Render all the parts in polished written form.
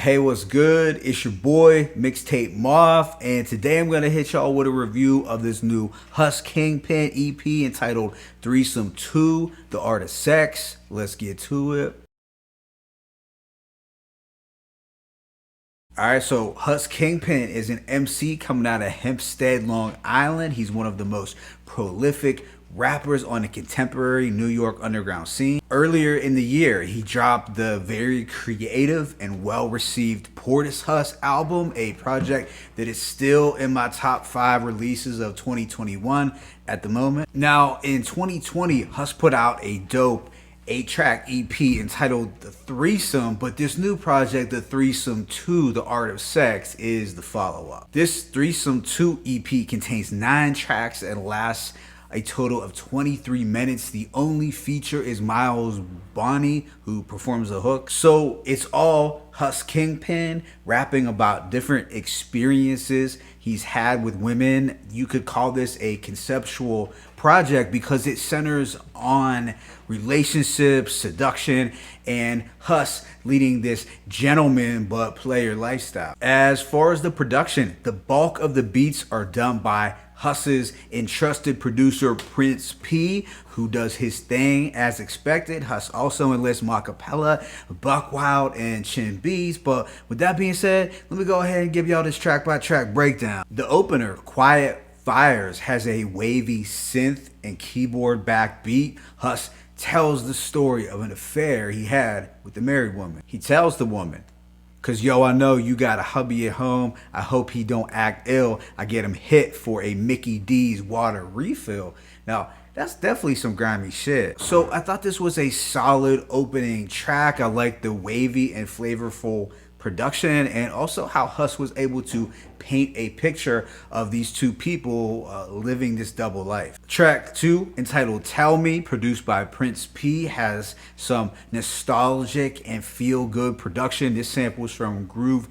Hey, what's good? It's your boy, Mixtape Moth, and today I'm going to hit y'all with a review of this new Hus Kingpin EP entitled Threesome 2, The Art of Sex. Let's get to it. Alright, so Hus Kingpin is an MC coming out of Hempstead, Long Island. He's one of the most prolific rappers on the contemporary New York underground scene. Earlier in the year, he dropped the very creative and well-received Portis Hus album, a project that is still in my top 5 releases of 2021 at the moment. Now, in 2020, Hus put out a dope 8-track EP entitled The Threesome, but this new project, The Threesome 2, The Art of Sex, is the follow-up. This Threesome 2 EP contains 9 tracks and lasts a total of 23 minutes. The only feature is Miles Bonny, who performs the hook. So it's all Hus Kingpin rapping about different experiences he's had with women. You could call this a conceptual project because it centers on relationships, seduction, and Hus leading this gentleman but player lifestyle. As far as the production, the bulk of the beats are done by Hus's entrusted producer Prince P, who does his thing as expected. Hus also enlists Macapella, Buck Wild, and Chin Bees. But with that being said, let me go ahead and give y'all this track by track breakdown. The opener, Quiet Fires, has a wavy synth and keyboard back beat. Hus tells the story of an affair he had with the married woman. He tells the woman, "Cause yo, I know you got a hubby at home. I hope he don't act ill. I get him hit for a Mickey D's water refill." Now, that's definitely some grimy shit. So I thought this was a solid opening track. I like the wavy and flavorful production, and also how Hus was able to paint a picture of these two people living this double life. Track 2, entitled Tell Me, produced by Prince P, has some nostalgic and feel-good production. This samples from Groove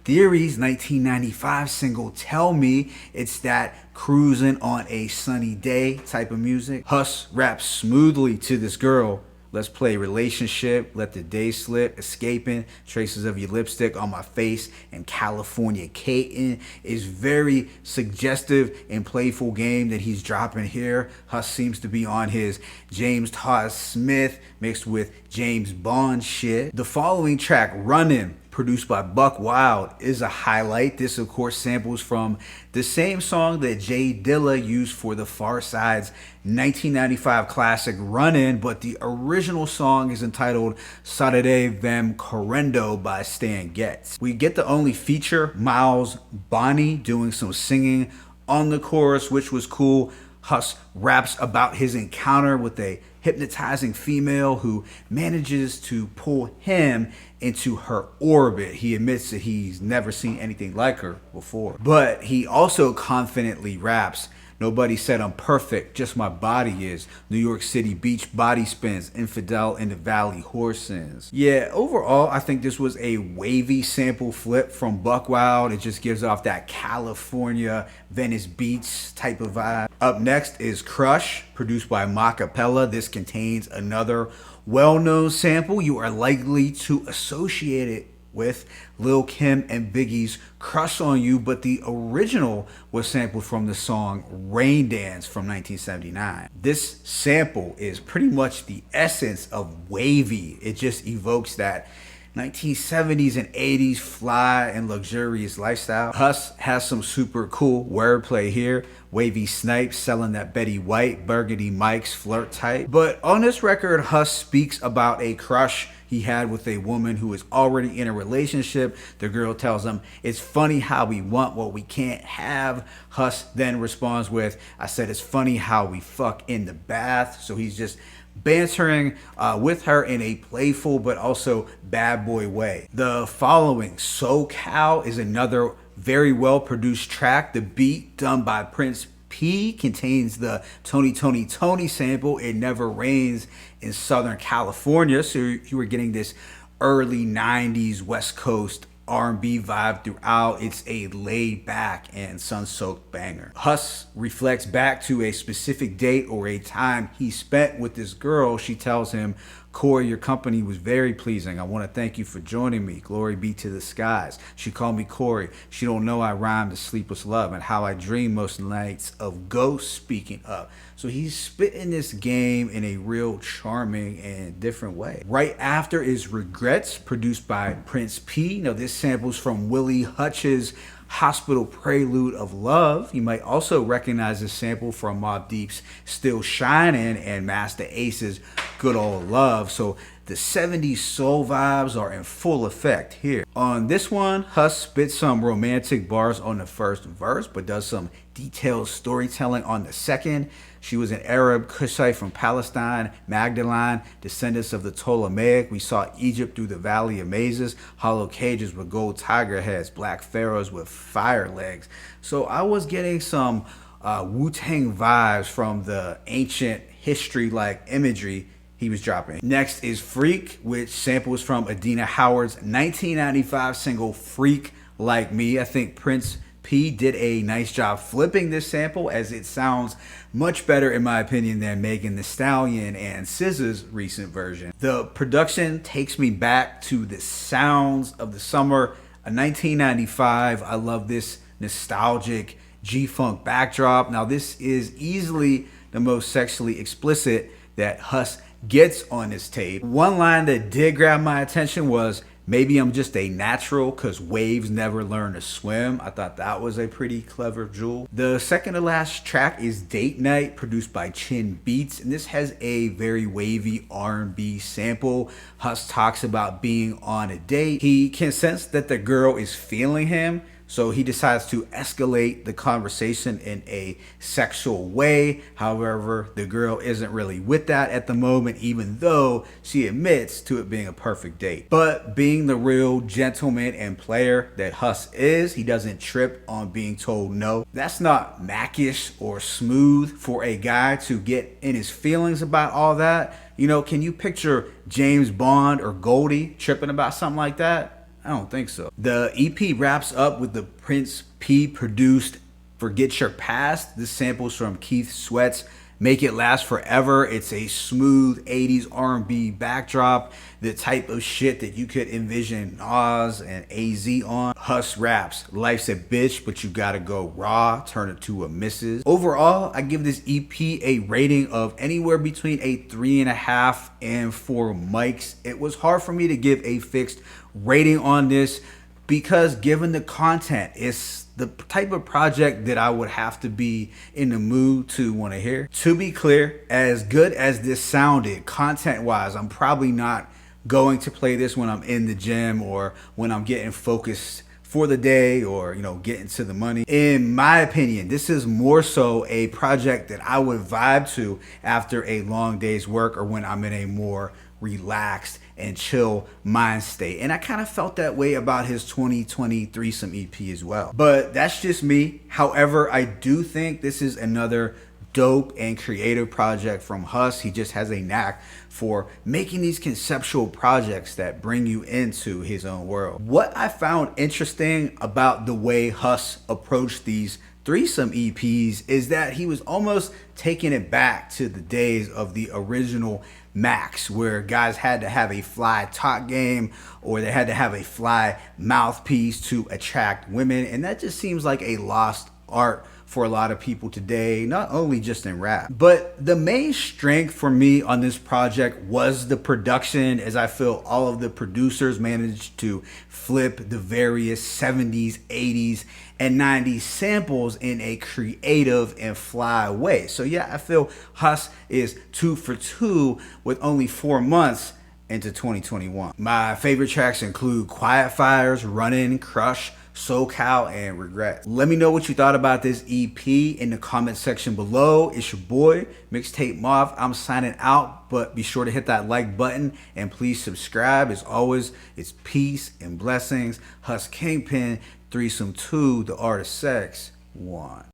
Theory's 1995 single Tell Me. It's that cruising on a sunny day type of music. Hus raps smoothly to this girl. Let's play relationship, let the day slip, escaping, traces of your lipstick on my face, and California Catin is very suggestive and playful game that he's dropping here. Hus seems to be on his James Todd Smith mixed with James Bond shit. The following track, Runnin', produced by Buck Wild, is a highlight. This, of course, samples from the same song that Jay Dilla used for the Far Side's 1995 classic Runnin', but the original song is entitled Saturday Vem Correndo by Stan Getz. We get the only feature, Miles Bonny, doing some singing on the chorus, which was cool. Hus raps about his encounter with a hypnotizing female who manages to pull him into her orbit. He admits that he's never seen anything like her before. But he also confidently raps, "Nobody said I'm perfect, just my body is. New York City beach body spins, infidel in the valley horsens." Yeah, overall, I think this was a wavy sample flip from Buck Wild. It just gives off that California, Venice Beach type of vibe. Up next is Crush, produced by Macapella. This contains another well-known sample. You are likely to associate it with Lil Kim and Biggie's Crush on You, but the original was sampled from the song Rain Dance from 1979. This sample is pretty much the essence of wavy. It just evokes that 1970s and 80s fly and luxurious lifestyle. Hus has some super cool wordplay here. Wavy Snipes selling that Betty White, Burgundy Mike's flirt type. But on this record, Hus speaks about a crush he had with a woman who is already in a relationship. The girl tells him, "It's funny how we want what we can't have." Hus then responds with, "I said it's funny how we fuck in the bath." So he's just bantering with her in a playful but also bad boy way. The following, SoCal, is another very well produced track. The beat, done by Prince P, contains the Tony Tony Tony sample, "It Never Rains in Southern California." So you were getting this early 90s West Coast R&B vibe throughout. It's a laid back and sun-soaked banger. Hus reflects back to a specific date or a time he spent with this girl. She tells him Corey, your company was very pleasing. I want to thank you for joining me. Glory be to the skies. She called me Corey. She don't know I rhyme to sleepless love and how I dream most nights of ghosts speaking up. So he's spitting this game in a real charming and different way. Right after is Regrets, produced by Prince P. Now this samples from Willie Hutch's Hospital Prelude of Love. You might also recognize this sample from Mobb Deep's Still Shining and Master Ace's Good Old Love. So the 70s soul vibes are in full effect here. On this one, Hus spits some romantic bars on the first verse, but does some detailed storytelling on the second. She was an Arab Cushite from Palestine, Magdalene, descendants of the Ptolemaic. We saw Egypt through the Valley of Mazes, hollow cages with gold tiger heads, black pharaohs with fire legs. So I was getting some Wu-Tang vibes from the ancient history-like imagery he was dropping. Next is Freak, which samples from Adina Howard's 1995 single Freak Like Me. I think Prince P did a nice job flipping this sample, as it sounds much better in my opinion than Megan Thee Stallion and SZA's recent version. The production takes me back to the sounds of the summer of 1995. I love this nostalgic G-Funk backdrop. Now this is easily the most sexually explicit that Hus gets on this tape. One line that did grab my attention was, "Maybe I'm just a natural cause waves never learn to swim." I thought that was a pretty clever jewel. The second to last track is Date Night, produced by Chin Beats, and this has a very wavy R&B sample. Hus talks about being on a date. He can sense that the girl is feeling him, so he decides to escalate the conversation in a sexual way. However, the girl isn't really with that at the moment, even though she admits to it being a perfect date. But being the real gentleman and player that Hus is, he doesn't trip on being told no. That's not mackish or smooth for a guy to get in his feelings about all that. You know, can you picture James Bond or Goldie tripping about something like that? I don't think so. The EP wraps up with the Prince P produced Forget Your Past. This samples from Keith Sweat's Make It Last Forever. It's a smooth 80s R&B backdrop, the type of shit that you could envision Nas and AZ on. Hus raps, "Life's a bitch, but you gotta go raw, turn it to a missus." Overall, I give this EP a rating of anywhere between a 3.5 and 4 mics. It was hard for me to give a fixed rating on this because given the content, it's the type of project that I would have to be in the mood to want to hear. To be clear, as good as this sounded content-wise, I'm probably not going to play this when I'm in the gym or when I'm getting focused for the day or, you know, getting to the money. In my opinion, this is more so a project that I would vibe to after a long day's work or when I'm in a more relaxed and chill mind state. And I kind of felt that way about his 2020 Threesome EP as well. But that's just me. However, I do think this is another dope and creative project from Hus. He just has a knack for making these conceptual projects that bring you into his own world. What I found interesting about the way Hus approached these Threesome EPs is that he was almost taking it back to the days of the original Max, where guys had to have a fly talk game or they had to have a fly mouthpiece to attract women, and that just seems like a lost art for a lot of people today, not only just in rap. But the main strength for me on this project was the production, as I feel all of the producers managed to flip the various 70s, 80s, and 90s samples in a creative and fly way. So yeah, I feel Hus is 2 for 2 with only 4 months into 2021. My favorite tracks include Quiet Fires, Runnin', Crush, SoCal, and Regret. Let me know what you thought about this EP in the comment section below. It's your boy, Mixtape Moth. I'm signing out, but be sure to hit that like button and please subscribe. As always, it's peace and blessings. Hus Kingpin, Threesome 2, The Art of Sex 1.